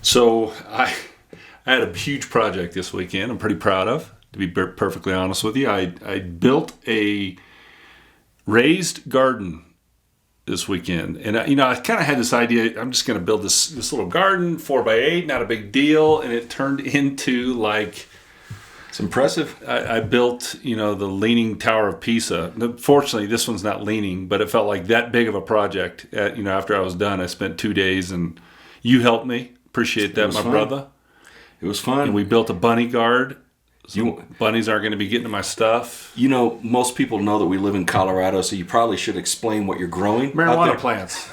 So I had a huge project this weekend. I'm pretty proud of, to be perfectly honest with you. I built a raised garden this weekend, and I kind of had this idea. I'm just going to build this little garden, 4x8, not a big deal, and it turned into like. It's impressive. I built, the Leaning Tower of Pisa. Fortunately, this one's not leaning, but it felt like that big of a project. After I was done, I spent 2 days, and you helped me. Appreciate that, my brother. It was fun. And we built a bunny guard. So bunnies aren't going to be getting to my stuff. Most people know that we live in Colorado, so you probably should explain what you're growing. Marijuana plants.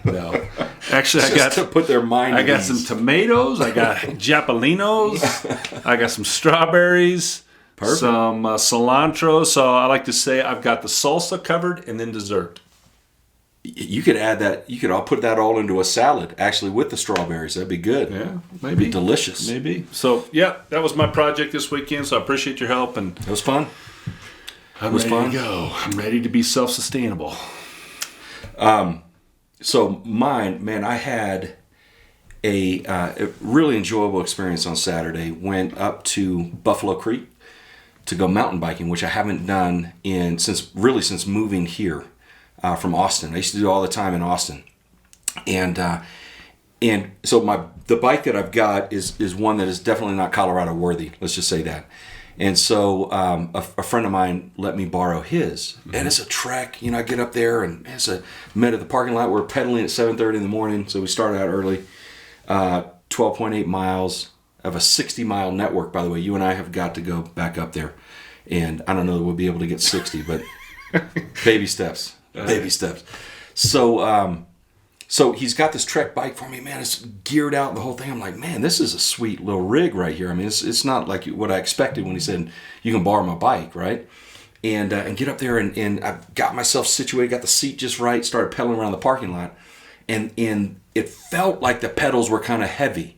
No. Actually, I got to put their mind. I got some tomatoes. I got japalinos. I got some strawberries. Perfect. Some cilantro. So I like to say I've got the salsa covered and then dessert. You could add that. You could put that all into a salad, actually, with the strawberries. That'd be good. Yeah, maybe. Delicious. Maybe. So, yeah, that was my project this weekend, so I appreciate your help. And it was fun. I'm ready to go. I'm ready to be self-sustainable. So mine, man, I had a really enjoyable experience on Saturday. Went up to Buffalo Creek to go mountain biking, which I haven't done since moving here from Austin. I used to do it all the time in Austin, and so the bike that I've got is one that is definitely not Colorado worthy. Let's just say that. And so a friend of mine let me borrow his, and it's a trek. I get up there and met at the parking lot. We're pedaling at 7:30 in the morning, so we started out early. 12.8 miles of a 60-mile network. By the way, you and I have got to go back up there, and I don't know that we'll be able to get 60, but baby steps, baby steps. So he's got this Trek bike for me, man. It's geared out and the whole thing. I'm like, man, this is a sweet little rig right here. I mean, it's not like what I expected when he said, you can borrow my bike, right? And get up there and I got myself situated, got the seat just right, started pedaling around the parking lot. And it felt like the pedals were kind of heavy.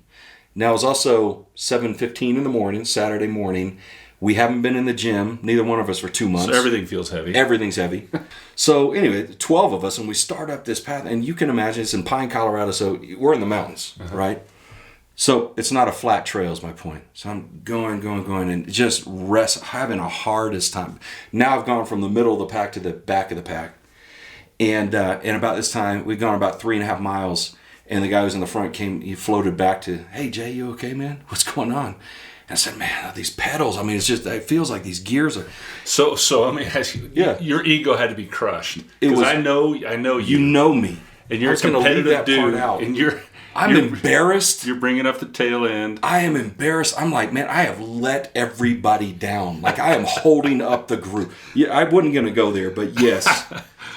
Now, it was also 7:15 in the morning, Saturday morning. We haven't been in the gym, neither one of us, for 2 months. So everything feels heavy. Everything's heavy. So anyway, 12 of us, and we start up this path, and you can imagine it's in Pine, Colorado, so we're in the mountains, right? So it's not a flat trail is my point. So I'm going, and just having a hardest time. Now I've gone from the middle of the pack to the back of the pack. And about this time, we've gone about 3.5 miles, and the guy who's in the front he floated back to, hey, Jay, you okay, man? What's going on? And I said, man, these pedals, I mean, it feels like these gears are... So I mean, your ego had to be crushed. Because I know you. You know me. And you're a competitive dude. And I'm embarrassed. You're bringing up the tail end. I am embarrassed. I'm like, man, I have let everybody down. Like, I am holding up the group. Yeah, I wasn't going to go there, but yes,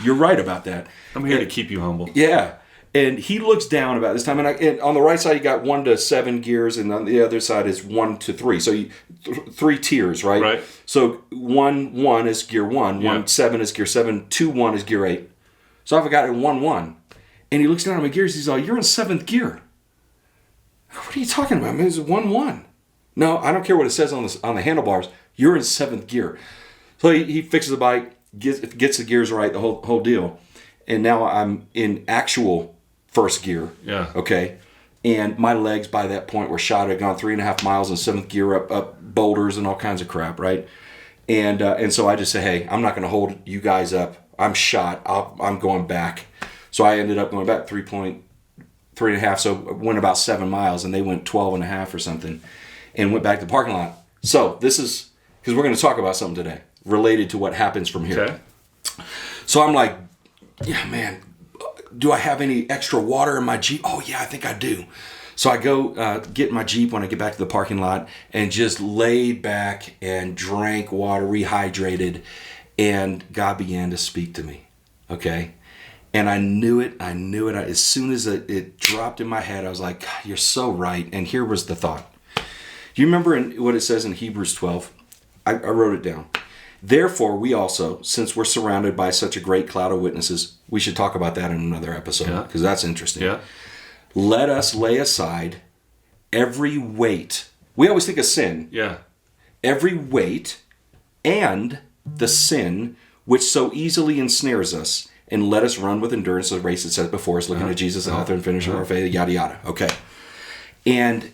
you're right about that. I'm here to keep you humble. Yeah. And he looks down about this time, and on the right side you got 1 to 7 gears, and on the other side is 1 to 3. So 3 tiers, right? Right. So 1 is gear 1, 1-7 is gear 7, 2-1 is gear 8. So I've got it 1-1, and he looks down at my gears. He's like, "You're in 7th gear." What are you talking about, man? It's 1-1. No, I don't care what it says on the handlebars. You're in 7th gear. So he fixes the bike, gets the gears right, the whole deal, and now I'm in actual first gear. Yeah. Okay. And my legs by that point were shot. I'd gone 3.5 miles in 7th gear up boulders and all kinds of crap, right? And so I just say, hey, I'm not going to hold you guys up. I'm shot. I'm going back. So I ended up going back 3.5. So went about 7 miles, and they went 12.5 or something, and went back to the parking lot. So this is because we're going to talk about something today related to what happens from here. Okay. So I'm like, yeah, man. Do I have any extra water in my Jeep? Oh, yeah, I think I do. So I go get in my Jeep when I get back to the parking lot and just laid back and drank water, rehydrated, and God began to speak to me, okay? And I knew it. As soon as it dropped in my head, I was like, God, you're so right. And here was the thought. Do you remember what it says in Hebrews 12? I wrote it down. Therefore, we also, since we're surrounded by such a great cloud of witnesses, we should talk about that in another episode, because that's interesting. Yeah. Let us lay aside every weight. We always think of sin. Yeah. Every weight and the sin which so easily ensnares us, and let us run with endurance the race that's set before us, looking at Jesus, the author and finisher of our faith, yada, yada. Okay. And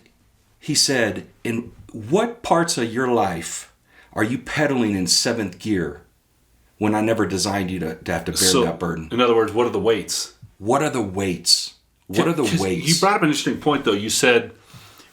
he said, in what parts of your life are you pedaling in seventh gear when I never designed you to have to bear that burden? In other words, what are the weights? What are the weights? What are the weights? You brought up an interesting point, though. You said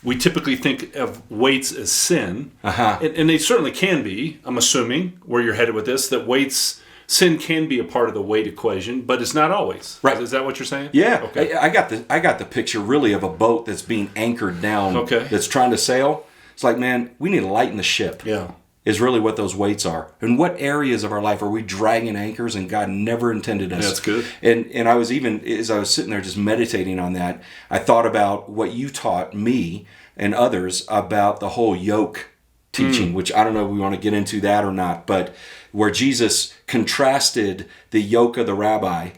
we typically think of weights as sin. And they certainly can be, I'm assuming, where you're headed with this, that sin can be a part of the weight equation, but it's not always. Right. Is that what you're saying? Yeah. Okay. I got the picture really of a boat that's being anchored down, Okay. that's trying to sail. It's like, man, we need to lighten the ship. Yeah. Is really what those weights are. And what areas of our life are we dragging anchors and God never intended us? That's good. And I was even, as I was sitting there just meditating on that, I thought about what you taught me and others about the whole yoke teaching, which I don't know if we want to get into that or not, but where Jesus contrasted the yoke of the rabbi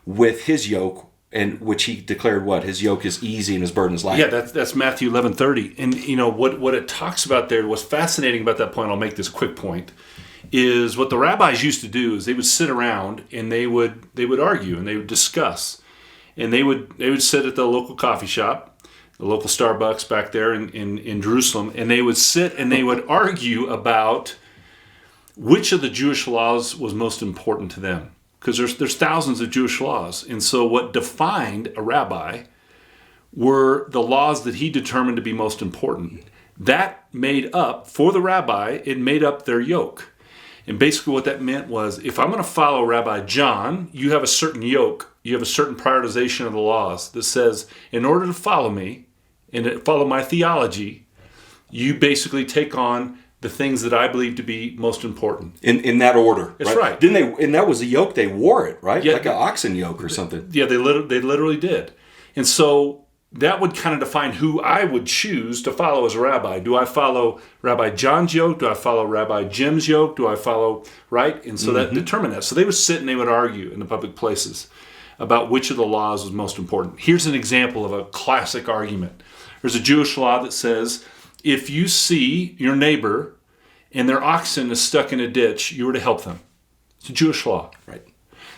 with his yoke, and which he declared what? His yoke is easy and his burden is light. Yeah, that's Matthew 11:30. And you know what it talks about there, what's fascinating about that point, I'll make this quick point, is what the rabbis used to do is they would sit around and they would argue and they would discuss. And they would sit at the local coffee shop, the local Starbucks back there in Jerusalem, and they would sit and they would argue about which of the Jewish laws was most important to them. Because there's thousands of Jewish laws. And so what defined a rabbi were the laws that he determined to be most important. That made up, for the rabbi, it made up their yoke. And basically what that meant was, if I'm going to follow Rabbi John, you have a certain yoke, you have a certain prioritization of the laws that says, in order to follow me and follow my theology, you basically take on the things that I believe to be most important. In that order. That's right. Didn't they? And that was a yoke, they wore it, right? Yeah, like an oxen yoke or something. Yeah, they literally did. And so that would kind of define who I would choose to follow as a rabbi. Do I follow Rabbi John's yoke? Do I follow Rabbi Jim's yoke? Do I follow, right? And so that determined that. So they would sit and they would argue in the public places about which of the laws was most important. Here's an example of a classic argument. There's a Jewish law that says, if you see your neighbor and their oxen is stuck in a ditch, you are to help them. It's a Jewish law. Right.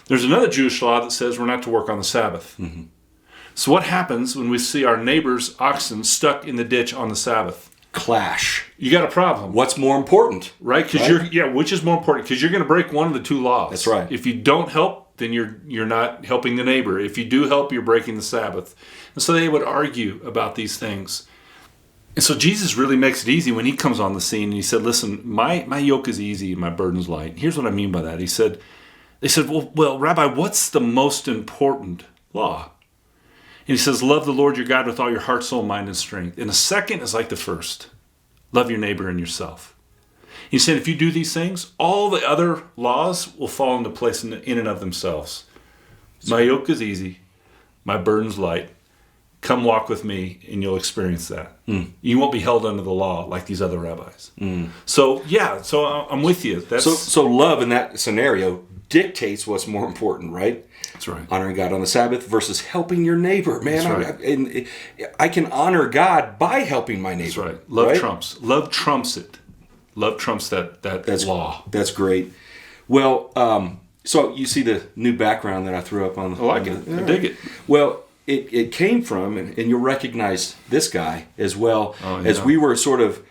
There's another Jewish law that says we're not to work on the Sabbath. Mm-hmm. So what happens when we see our neighbor's oxen stuck in the ditch on the Sabbath? Clash. You got a problem. What's more important? Right? Because which is more important? Because you're going to break one of the two laws. That's right. If you don't help, then you're not helping the neighbor. If you do help, you're breaking the Sabbath. And so they would argue about these things. And so Jesus really makes it easy when he comes on the scene and he said, listen, my yoke is easy and my burden's light. Here's what I mean by that. They said, well, Rabbi, what's the most important law? And he says, love the Lord your God with all your heart, soul, mind, and strength. And the second is like the first. Love your neighbor and yourself. He said, if you do these things, all the other laws will fall into place in and of themselves. My yoke is easy. My burden's light. Come walk with me and you'll experience that. You won't be held under the law like these other rabbis. So I'm with you. So love in that scenario dictates what's more important, right? That's right. Honoring God on the Sabbath versus helping your neighbor. Man, That's right. I can honor God by helping my neighbor. That's right. Love trumps. Love trumps it. Love trumps that's law. That's great. Well, so you see the new background that I threw up on the... I like it. I dig it. Well, it came from, and you'll recognize this guy as well, as we were sort of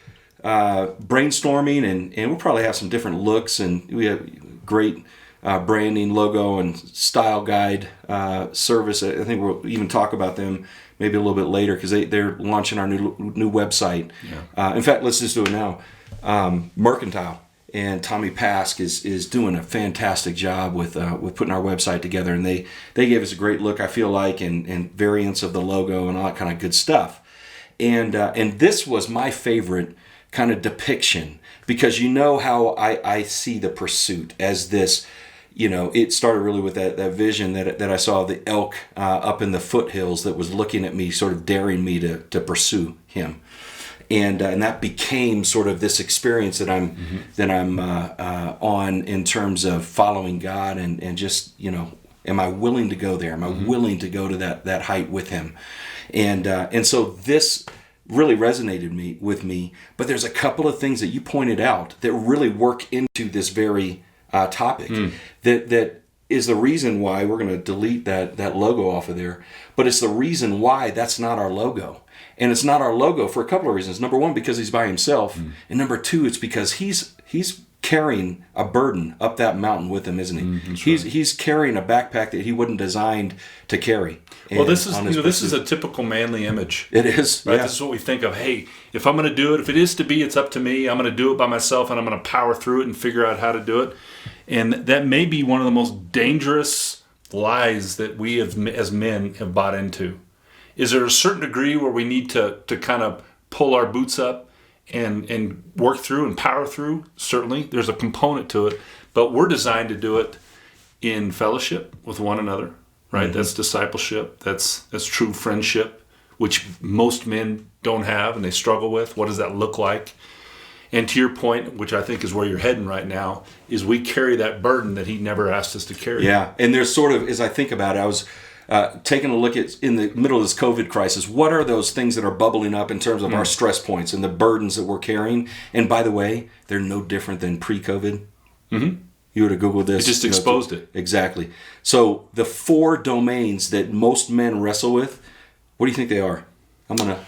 brainstorming, and we'll probably have some different looks, and we have great branding, logo, and style guide service. I think we'll even talk about them maybe a little bit later because they're launching our new website. Yeah. In fact, let's just do it now. Mercantile. And Tommy Pask is doing a fantastic job with putting our website together, and they gave us a great look, I feel like, and variants of the logo and all that kind of good stuff. And this was my favorite kind of depiction because you know how I see the pursuit as this. You know, it started really with that vision that I saw of the elk up in the foothills that was looking at me, sort of daring me to pursue him. And that became sort of this experience that I'm on in terms of following God and just, you know, am I willing to go there? Am I willing to go to that height with Him? And so this really resonated with me. But there's a couple of things that you pointed out that really work into this very topic that is the reason why we're going to delete that logo off of there. But it's the reason why that's not our logo. And it's not our logo for a couple of reasons. Number one, because he's by himself. And number two, it's because he's carrying a burden up that mountain with him, isn't he? He's carrying a backpack that he wasn't designed to carry. Well, this is a typical manly image. It is. Right? Yeah. This is what we think of. Hey, if I'm going to do it, if it is to be, it's up to me. I'm going to do it by myself, and I'm going to power through it and figure out how to do it. And that may be one of the most dangerous lies that we as men have bought into. Is there a certain degree where we need to kind of pull our boots up and work through and power through? Certainly, there's a component to it, but we're designed to do it in fellowship with one another, right? That's discipleship. That's true friendship, which most men don't have and they struggle with. What does that look like? And to your point, which I think is where you're heading right now, is we carry that burden that he never asked us to carry. Yeah, and there's sort of, as I think about it, I was taking a look at, in the middle of this COVID crisis, what are those things that are bubbling up in terms of our stress points and the burdens that we're carrying? And by the way, they're no different than pre-COVID. Mm-hmm. You would have Googled this. It just exposed it. Exactly. So the 4 domains that most men wrestle with, what do you think they are? I'm gonna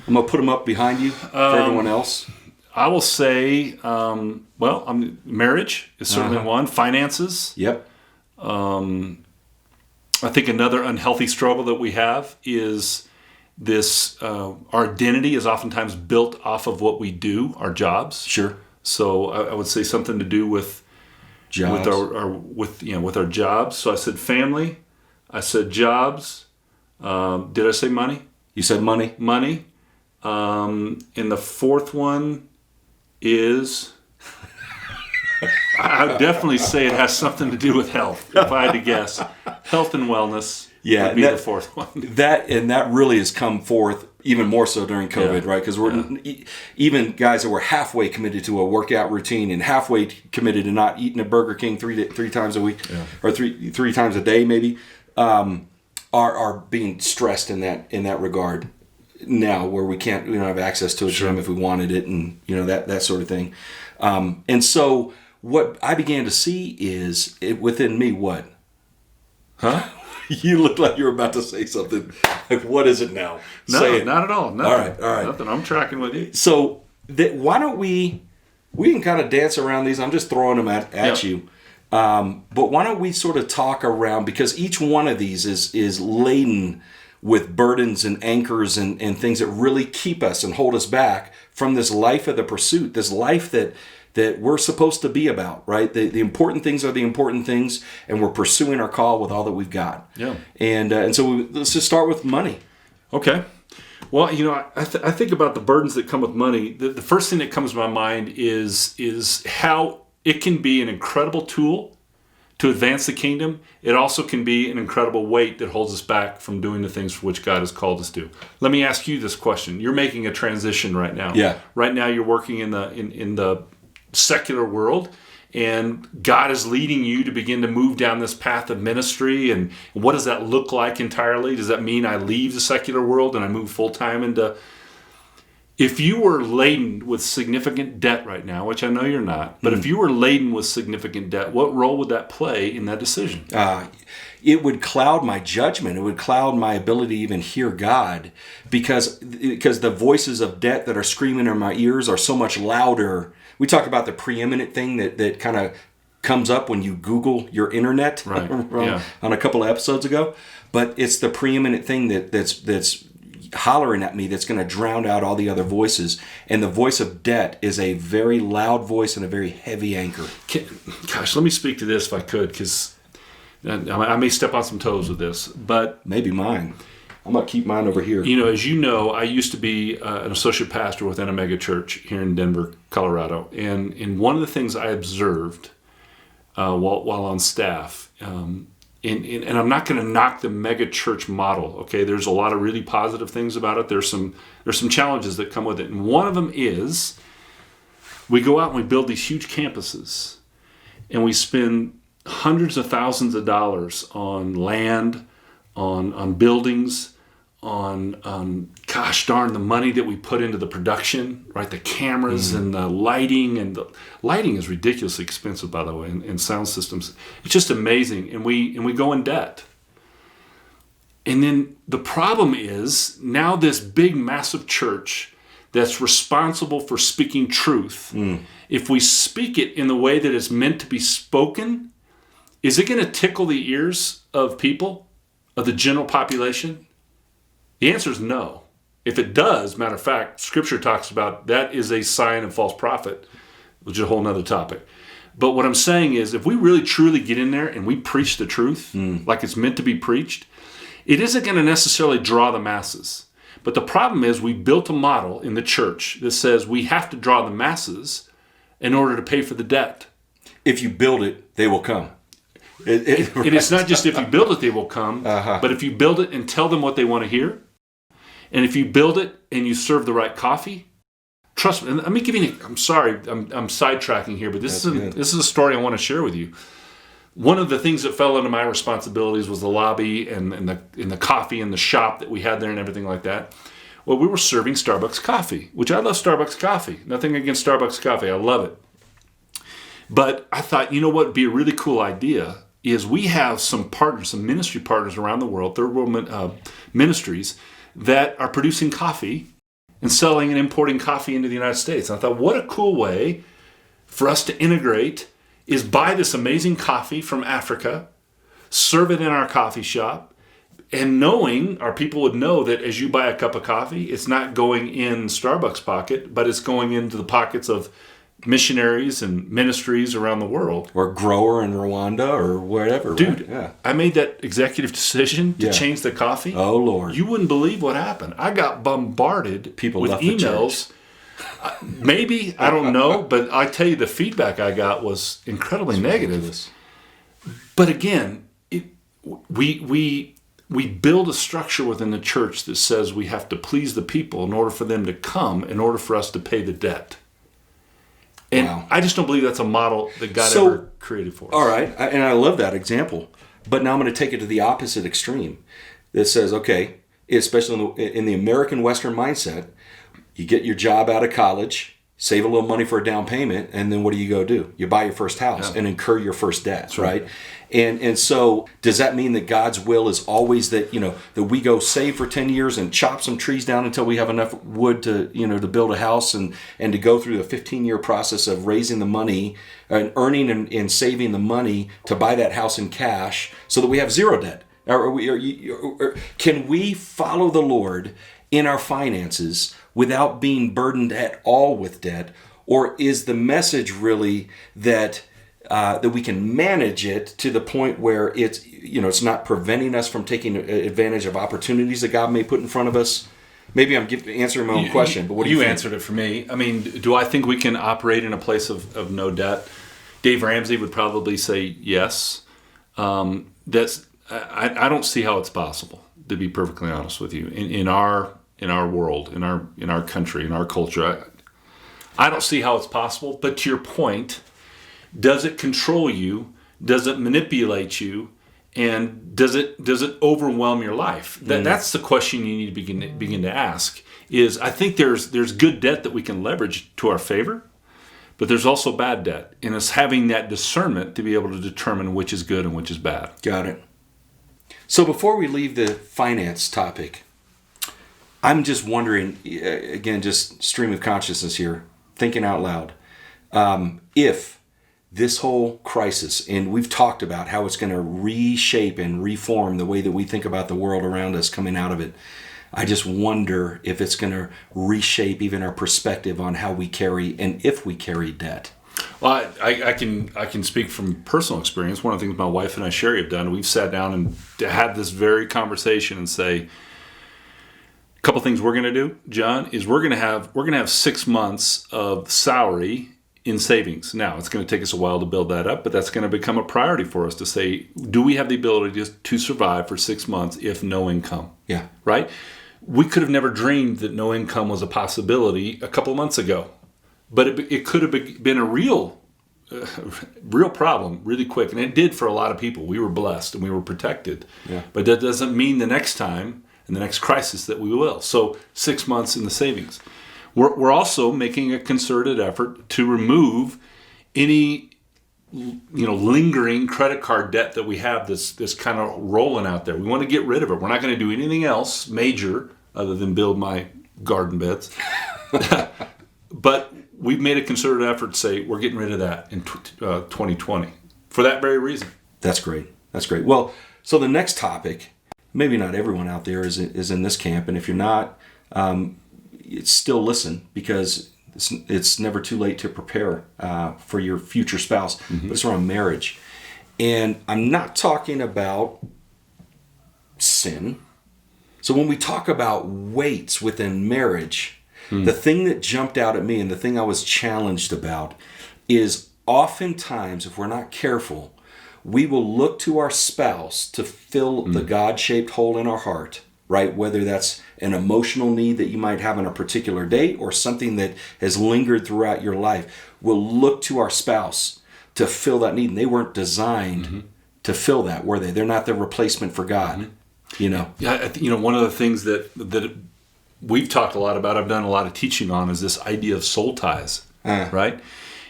put them up behind you for everyone else. I will say, marriage is certainly one. Finances. Yep. I think another unhealthy struggle that we have is this, our identity is oftentimes built off of what we do, our jobs. Sure. So I would say something to do with jobs. with our jobs. So I said family, I said jobs. Did I say money? You said money. Money. And the fourth one is, I would definitely say it has something to do with health, if I had to guess. Health and wellness would be the fourth one. That really has come forth even more so during COVID, right? Because we're even guys that were halfway committed to a workout routine and halfway committed to not eating a Burger King three times a week or three times a day maybe, are being stressed in that regard now, where we don't have access to a gym if we wanted it, and that sort of thing. And so what I began to see is within me, what? Huh? You look like you're about to say something. Like, what is it now? No, say it. Not at all. Nothing. All right. Nothing. I'm tracking with you. So why don't we can kind of dance around these. I'm just throwing them at you. But why don't we sort of talk around, because each one of these is laden with burdens and anchors and things that really keep us and hold us back from this life of the pursuit, this life that we're supposed to be about, right? The important things are the important things, and we're pursuing our call with all that we've got. Yeah. And so let's just start with money. Okay. Well, I think about the burdens that come with money. The first thing that comes to my mind is how it can be an incredible tool to advance the kingdom. It also can be an incredible weight that holds us back from doing the things for which God has called us to. Let me ask you this question. You're making a transition right now. Yeah. Right now you're working in the secular world, and God is leading you to begin to move down this path of ministry. And what does that look like entirely? Does that mean I leave the secular world and I move full-time into... If you were laden with significant debt right now, which I know you're not, but if you were laden with significant debt, what role would that play in that decision? It would cloud my judgment. It would cloud my ability to even hear God, because the voices of debt that are screaming in my ears are so much louder. We talked about the preeminent thing that kind of comes up when you Google your internet, right? On a couple of episodes ago. But it's the preeminent thing that's hollering at me, that's going to drown out all the other voices. And the voice of debt is a very loud voice and a very heavy anchor. Gosh, let me speak to this if I could, because I may step on some toes with this, but maybe mine. I'm going to keep mine over here. As you know, I used to be an associate pastor within a mega church here in Denver, Colorado. And one of the things I observed while on staff, and I'm not going to knock the mega church model. Okay, there's a lot of really positive things about it. There's some challenges that come with it, and one of them is we go out and we build these huge campuses, and we spend hundreds of thousands of dollars on land, on buildings, on gosh darn, the money that we put into the production, right? The cameras and the lighting, and the lighting is ridiculously expensive, by the way, and sound systems. It's just amazing, and we go in debt. And then the problem is now this big, massive church that's responsible for speaking truth. If we speak it in the way that it's meant to be spoken, is it going to tickle the ears of people, of the general population? The answer is no. If it does, matter of fact, Scripture talks about that is a sign of false prophet, which is a whole nother topic. But what I'm saying is, if we really truly get in there and we preach the truth like it's meant to be preached, it isn't going to necessarily draw the masses. But the problem is we built a model in the church that says we have to draw the masses in order to pay for the debt. If you build it, they will come. And it's not just if you build it, they will come, but if you build it and tell them what they want to hear, and if you build it and you serve the right coffee, trust me. And let me give you. I'm sorry, I'm sidetracking here, but this is a story I want to share with you. One of the things that fell into my responsibilities was the lobby and the coffee and the shop that we had there and everything like that. Well, we were serving Starbucks coffee, which I love Starbucks coffee. Nothing against Starbucks coffee. I love it. But I thought, you know what would be a really cool idea is we have some partners, some ministry partners around the world, third world ministries, that are producing coffee and selling and importing coffee into the United States. And I thought, what a cool way for us to integrate is buy this amazing coffee from Africa, serve it in our coffee shop, and knowing our people would know that as you buy a cup of coffee, it's not going in Starbucks' pocket, but it's going into the pockets of missionaries and ministries around the world. Or grower in Rwanda or wherever. Dude, right? Yeah. I made that executive decision to change the coffee. Oh, Lord. You wouldn't believe what happened. I got bombarded People with left the emails. Maybe, I don't know, but I tell you the feedback I got was incredibly negative. But again, we build a structure within the church that says we have to please the people in order for them to come, in order for us to pay the debt. And I just don't believe that's a model that God ever created for us. All right, and I love that example. But now I'm going to take it to the opposite extreme. That says, okay, especially in the American Western mindset, you get your job out of college, save a little money for a down payment, and then what do you go do? You buy your first house and incur your first debt, right? And so does that mean that God's will is always that, that we go save for 10 years and chop some trees down until we have enough wood to, to build a house and to go through the 15-year process of raising the money and earning and saving the money to buy that house in cash so that we have zero debt? Or can we follow the Lord in our finances without being burdened at all with debt? Or is the message really that we can manage it to the point where it's not preventing us from taking advantage of opportunities that God may put in front of us? Maybe I'm answering my own question, but what do you think? Answered it for me. I mean, do I think we can operate in a place of no debt? Dave Ramsey would probably say yes. I don't see how it's possible, to be perfectly honest with you. In our world, in our country, in our culture, I don't see how it's possible. But to your point, does it control you? Does it manipulate you? And does it overwhelm your life? That's the question you need to begin to ask. Is I think there's good debt that we can leverage to our favor, but there's also bad debt, and it's having that discernment to be able to determine which is good and which is bad. Got it. So before we leave the finance topic, I'm just wondering, again, just stream of consciousness here, thinking out loud, if this whole crisis, and we've talked about how it's going to reshape and reform the way that we think about the world around us coming out of it, I just wonder if it's going to reshape even our perspective on how we carry and if we carry debt. Well, I can speak from personal experience. One of the things my wife and I, Sherry, have done, we've sat down and had this very conversation and say, a couple things we're going to do, John, is we're going to have 6 months of salary in savings. Now, it's going to take us a while to build that up, but that's going to become a priority for us to say, do we have the ability to survive for 6 months if no income? Yeah. Right? We could have never dreamed that no income was a possibility a couple months ago. But it could have been a real problem really quick. And it did for a lot of people. We were blessed and we were protected. Yeah. But that doesn't mean the next time, in the next crisis that we will. So 6 months in the savings. We're also making a concerted effort to remove any lingering credit card debt that we have that's kind of rolling out there. We want to get rid of it. We're not going to do anything else major other than build my garden beds. But we've made a concerted effort to say we're getting rid of that in 2020 for that very reason. That's great. That's great. Well, so the next topic, maybe not everyone out there is in this camp, and if you're not, still listen, because it's never too late to prepare for your future spouse. Mm-hmm. But it's around marriage. And I'm not talking about sin. So when we talk about weights within marriage, the thing that jumped out at me and the thing I was challenged about is oftentimes, if we're not careful, we will look to our spouse to fill the God-shaped hole in our heart, right? Whether that's an emotional need that you might have on a particular date or something that has lingered throughout your life. We'll look to our spouse to fill that need. And they weren't designed to fill that, were they? They're not the replacement for God, Yeah, one of the things that we've talked a lot about, I've done a lot of teaching on, is this idea of soul ties, right?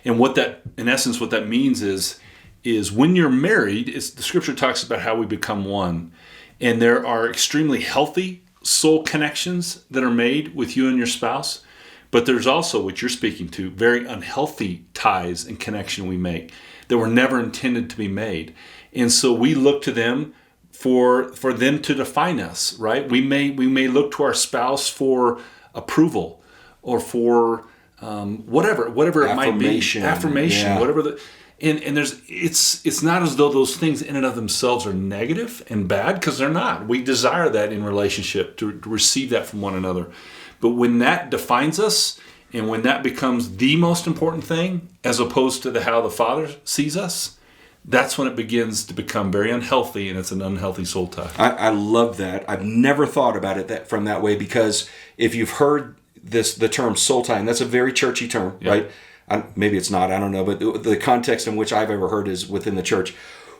And what that means is when you're married, the scripture talks about how we become one. And there are extremely healthy soul connections that are made with you and your spouse. But there's also, what you're speaking to, very unhealthy ties and connection we make that were never intended to be made. And so we look to them for them to define us, right? We may look to our spouse for approval or for whatever it might be. Affirmation, whatever and it's not as though those things in and of themselves are negative and bad, because they're not. We desire that in relationship, to receive that from one another. But when that defines us, and when that becomes the most important thing, as opposed to how the Father sees us, that's when it begins to become very unhealthy, and it's an unhealthy soul tie. I love that. I've never thought about it from that way, because if you've heard the term soul tie, and that's a very churchy term, right? Maybe it's not, I don't know, but the context in which I've ever heard is within the church.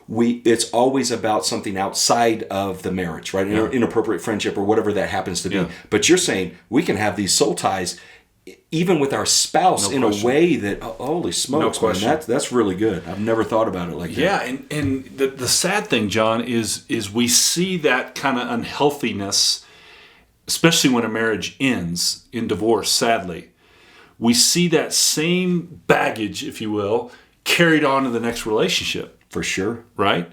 It's always about something outside of the marriage, right? Inappropriate friendship or whatever that happens to be. Yeah. But you're saying we can have these soul ties even with our spouse a way that, holy smokes, man, that's really good. I've never thought about it like that. Yeah, and the sad thing, John, is we see that kind of unhealthiness, especially when a marriage ends in divorce, sadly. We see that same baggage, if you will, carried on to the next relationship. For sure. Right?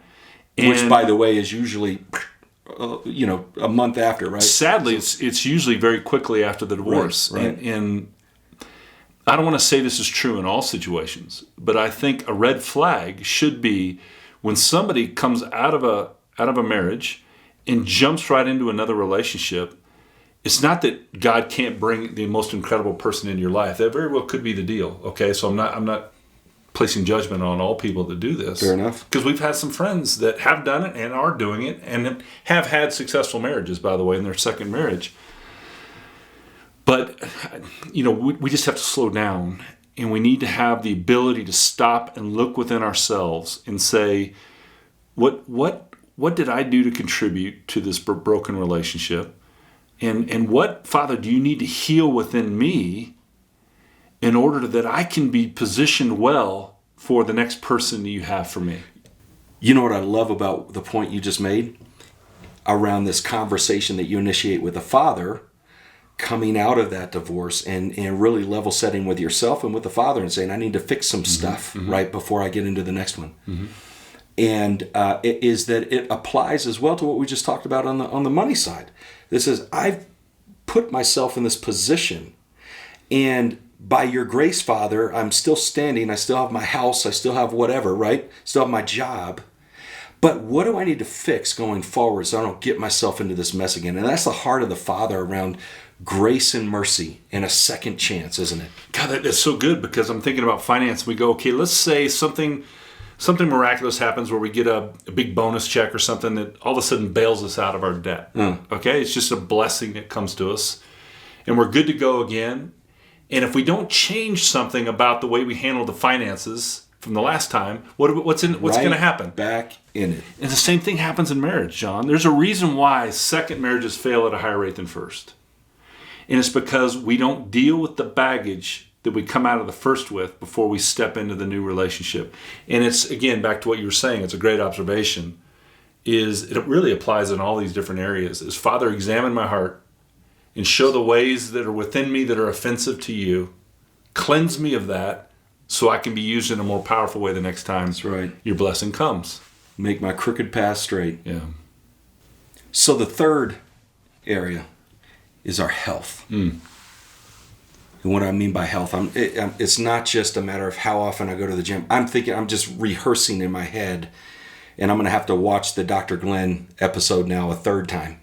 Which, by the way, is usually, a month after, right? Sadly, it's usually very quickly after the divorce. Right. And I don't want to say this is true in all situations, but I think a red flag should be when somebody comes out of a marriage and jumps right into another relationship. It's not that God can't bring the most incredible person into your life. That very well could be the deal. Okay, so I'm not placing judgment on all people that do this. Fair enough. Because we've had some friends that have done it and are doing it and have had successful marriages, by the way, in their second marriage. But we just have to slow down, and we need to have the ability to stop and look within ourselves and say, what did I do to contribute to this broken relationship? And what, Father, do you need to heal within me in order that I can be positioned well for the next person that you have for me? You know what I love about the point you just made around this conversation that you initiate with the Father, coming out of that divorce and really level setting with yourself and with the Father and saying, I need to fix some stuff right before I get into the next one. Mm-hmm. And it is that it applies as well to what we just talked about on the money side. This is, I've put myself in this position, and by your grace, Father, I'm still standing. I still have my house. I still have whatever, right? Still have my job. But what do I need to fix going forward so I don't get myself into this mess again? And that's the heart of the Father around grace and mercy and a second chance, isn't it? God, that's so good, because I'm thinking about finance. We go, okay, let's say something miraculous happens where we get a big bonus check or something that all of a sudden bails us out of our debt. Okay? It's just a blessing that comes to us. And we're good to go again. And if we don't change something about the way we handle the finances, from the last time, what's going to happen? Back in it. And the same thing happens in marriage, John. There's a reason why second marriages fail at a higher rate than first. And it's because we don't deal with the baggage that we come out of the first with before we step into the new relationship. And it's, again, back to what you were saying, it's a great observation, is it really applies in all these different areas. Is Father, examine my heart and show the ways that are within me that are offensive to you. Cleanse me of that so I can be used in a more powerful way the next time. That's right. Your blessing comes. Make my crooked path straight. Yeah. So the third area is our health. And what I mean by health, it's not just a matter of how often I go to the gym. I'm just rehearsing in my head, and I'm going to have to watch the Dr. Glenn episode now a third time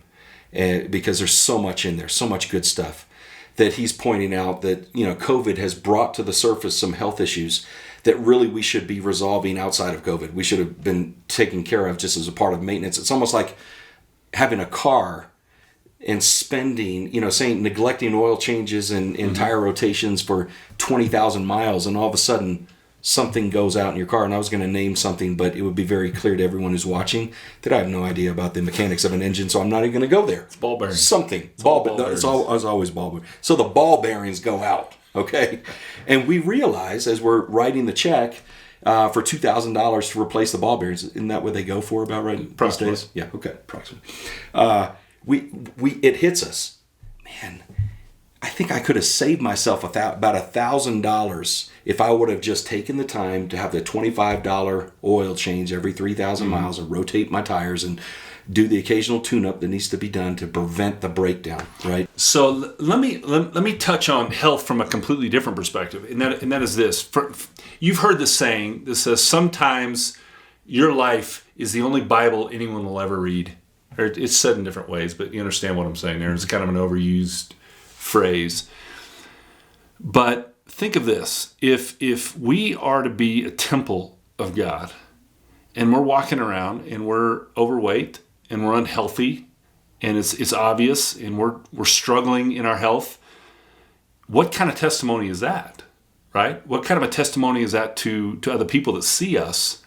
because there's so much in there, so much good stuff that he's pointing out that, COVID has brought to the surface some health issues that really we should be resolving outside of COVID. We should have been taken care of just as a part of maintenance. It's almost like having a car and spending, neglecting oil changes and tire rotations for 20,000 miles, and all of a sudden something goes out in your car. And I was going to name something, but it would be very clear to everyone who's watching that I have no idea about the mechanics of an engine, so I'm not even going to go there. It's ball bearings. Something. It's always ball bearings. So the ball bearings go out, okay? And we realize as we're writing the check for $2,000 to replace the ball bearings, isn't that what they go for about right these days? Yeah, okay, approximately. It hits us. Man, I think I could have saved myself about $1,000 if I would have just taken the time to have the $25 oil change every 3,000 miles and rotate my tires and do the occasional tune-up that needs to be done to prevent the breakdown, right? So let me touch on health from a completely different perspective, and that is this. You've heard the saying that says sometimes your life is the only Bible anyone will ever read. Or it's said in different ways, but you understand what I'm saying there. It's kind of an overused phrase. But think of this. If we are to be a temple of God, and we're walking around and we're overweight and we're unhealthy, and it's obvious, and we're struggling in our health, what kind of testimony is that, right? What kind of a testimony is that to other people that see us?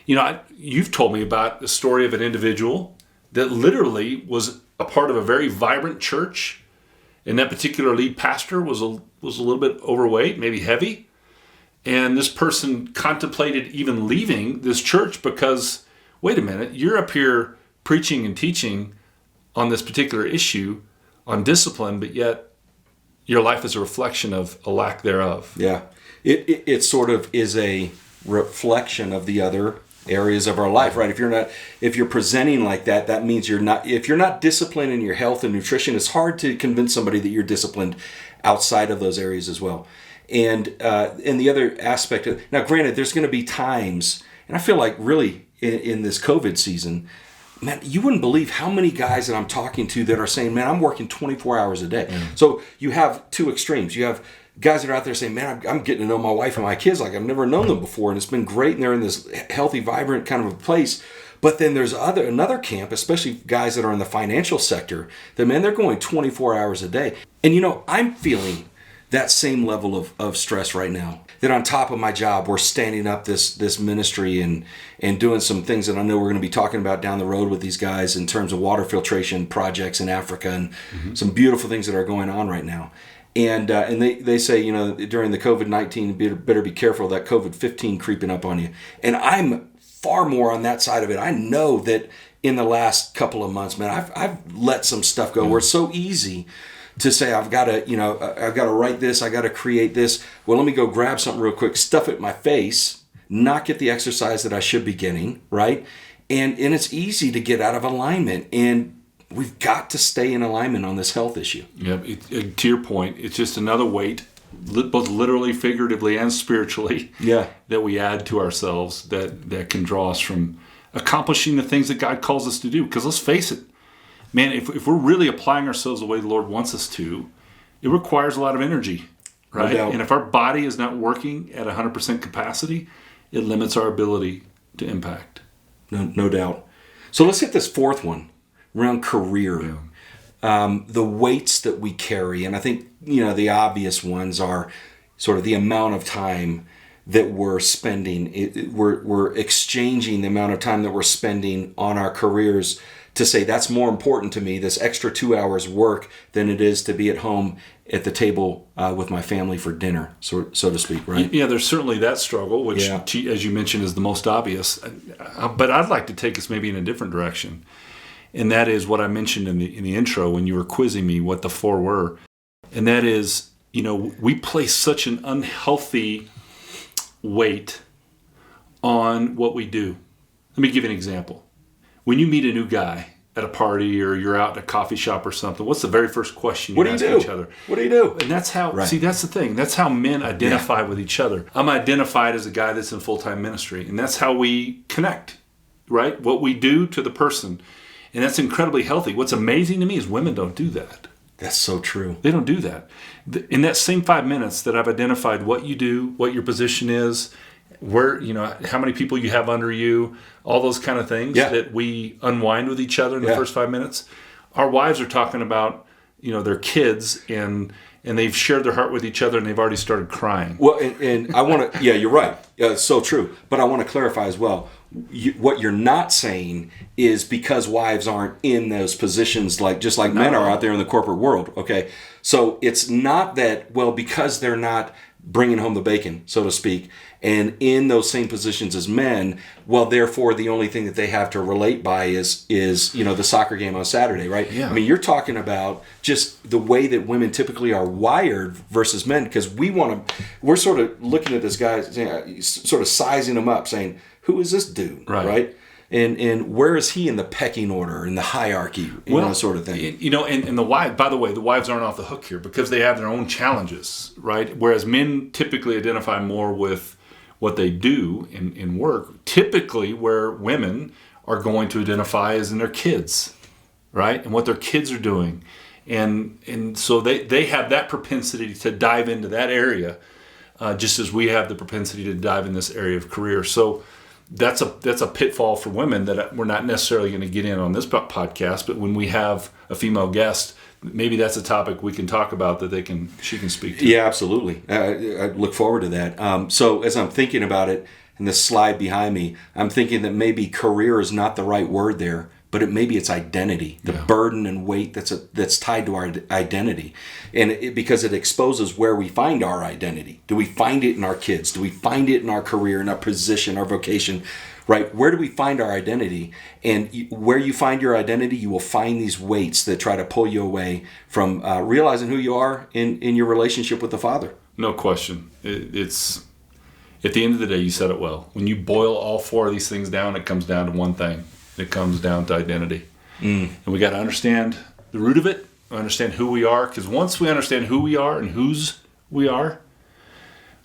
You've told me about the story of an individual that literally was a part of a very vibrant church, and that particular lead pastor was a little bit overweight, maybe heavy, and this person contemplated even leaving this church because, wait a minute, you're up here preaching and teaching on this particular issue, on discipline, but yet your life is a reflection of a lack thereof. Yeah, it sort of is a reflection of the other areas of our life, right? If you're presenting like that, that means if you're not disciplined in your health and nutrition, it's hard to convince somebody that you're disciplined outside of those areas as well. And the other aspect of, now granted, there's going to be times, and I feel like really in this COVID season, man, you wouldn't believe how many guys that I'm talking to that are saying, man, I'm working 24 hours a day. So you have two extremes. You have guys that are out there saying, man, I'm getting to know my wife and my kids like I've never known them before, and it's been great, and they're in this healthy, vibrant kind of a place. But then there's another camp, especially guys that are in the financial sector, that, man, they're going 24 hours a day. And, I'm feeling that same level of stress right now. That on top of my job, we're standing up this ministry and doing some things that I know we're going to be talking about down the road with these guys in terms of water filtration projects in Africa and some beautiful things that are going on right now. And they say, during the COVID-19, you better be careful of that COVID-15 creeping up on you. And I'm far more on that side of it. I know that in the last couple of months, man, I've let some stuff go where it's so easy to say, I've got to write this, I got to create this. Well, let me go grab something real quick, stuff it in my face, not get the exercise that I should be getting, right? And it's easy to get out of alignment. And we've got to stay in alignment on this health issue. Yeah, to your point, it's just another weight, both literally, figuratively, and spiritually, that we add to ourselves that can draw us from accomplishing the things that God calls us to do. Because let's face it, man, if we're really applying ourselves the way the Lord wants us to, it requires a lot of energy, right? No doubt. And if our body is not working at 100% capacity, it limits our ability to impact. No doubt. So let's hit this fourth one. Around career, the weights that we carry. And I think, the obvious ones are sort of the amount of time that we're spending. We're exchanging the amount of time that we're spending on our careers to say that's more important to me, this extra 2 hours work, than it is to be at home at the table with my family for dinner, so to speak, right? Yeah, there's certainly that struggle, which, as you mentioned, is the most obvious. But I'd like to take us maybe in a different direction. And that is what I mentioned in the intro when you were quizzing me what the 4 were. And that is, we place such an unhealthy weight on what we do. Let me give you an example. When you meet a new guy at a party or you're out at a coffee shop or something, what's the very first question you ask each other? What do you do? And that's how, that's the thing. That's how men identify with each other. I'm identified as a guy that's in full-time ministry, and that's how we connect, right? What we do to the person. And that's incredibly healthy. What's amazing to me is women don't do that. That's so true. They don't do that. In that same 5 minutes that I've identified what you do, what your position is, where, how many people you have under you, all those kind of things that we unwind with each other in the first 5 minutes. Our wives are talking about, their kids and they've shared their heart with each other and they've already started crying. Well, and I want to, you're right. It's so true. But I want to clarify as well. What you're not saying is because wives aren't in those positions just like men are out there in the corporate world. Okay. So it's not that, because they're not bringing home the bacon, so to speak, and in those same positions as men, therefore the only thing that they have to relate by is the soccer game on Saturday, right? Yeah. I mean, you're talking about just the way that women typically are wired versus men, because we're sort of looking at this guy, sort of sizing him up, saying, who is this dude, right? And where is he in the pecking order, in the hierarchy, sort of thing. And the wife, by the way, the wives aren't off the hook here because they have their own challenges, right? Whereas men typically identify more with what they do in work, typically where women are going to identify is in their kids, right? And what their kids are doing. And so they have that propensity to dive into that area, just as we have the propensity to dive in this area of career. So that's a pitfall for women that we're not necessarily going to get in on this podcast, but when we have a female guest, maybe that's a topic we can talk about that she can speak to. Yeah, absolutely. I look forward to that. So as I'm thinking about it, and the slide behind me, I'm thinking that maybe career is not the right word there, but maybe it's identity, the burden and weight that's tied to our identity. And because it exposes where we find our identity. Do we find it in our kids? Do we find it in our career, in our position, our vocation? Right? Where do we find our identity? And where you find your identity, you will find these weights that try to pull you away from realizing who you are in your relationship with the Father. No question. It's at the end of the day, you said it well. When you boil all 4 of these things down, it comes down to one thing. It comes down to identity. And we got to understand the root of it, understand who we are, because once we understand who we are and whose we are,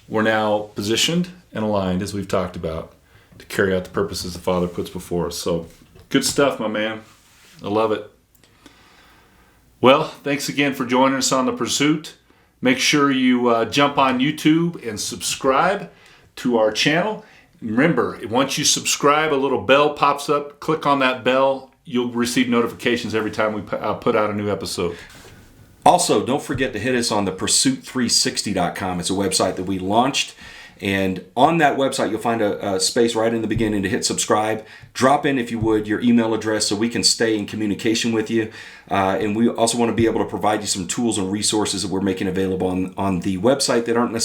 we're now positioned and aligned, as we've talked about, to carry out the purposes the Father puts before us. So, good stuff, my man. I love it. Well, thanks again for joining us on The Pursuit. Make sure you jump on YouTube and subscribe to our channel. Remember, once you subscribe, a little bell pops up. Click on that bell. You'll receive notifications every time we put out a new episode. Also, don't forget to hit us on the pursuit360.com. It's a website that we launched. And on that website, you'll find a space right in the beginning to hit subscribe. Drop in, if you would, your email address so we can stay in communication with you. And we also want to be able to provide you some tools and resources that we're making available on the website that aren't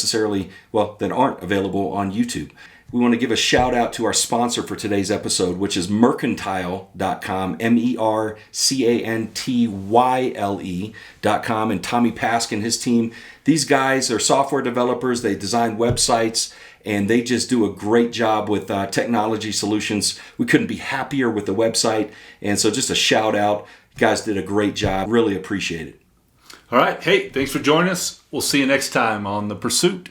available on YouTube. We want to give a shout out to our sponsor for today's episode, which is mercantile.com, mercantyle.com, and Tommy Pask and his team. These guys are software developers. They design websites, and they just do a great job with technology solutions. We couldn't be happier with the website, and so just a shout out. You guys did a great job. Really appreciate it. All right. Hey, thanks for joining us. We'll see you next time on The Pursuit.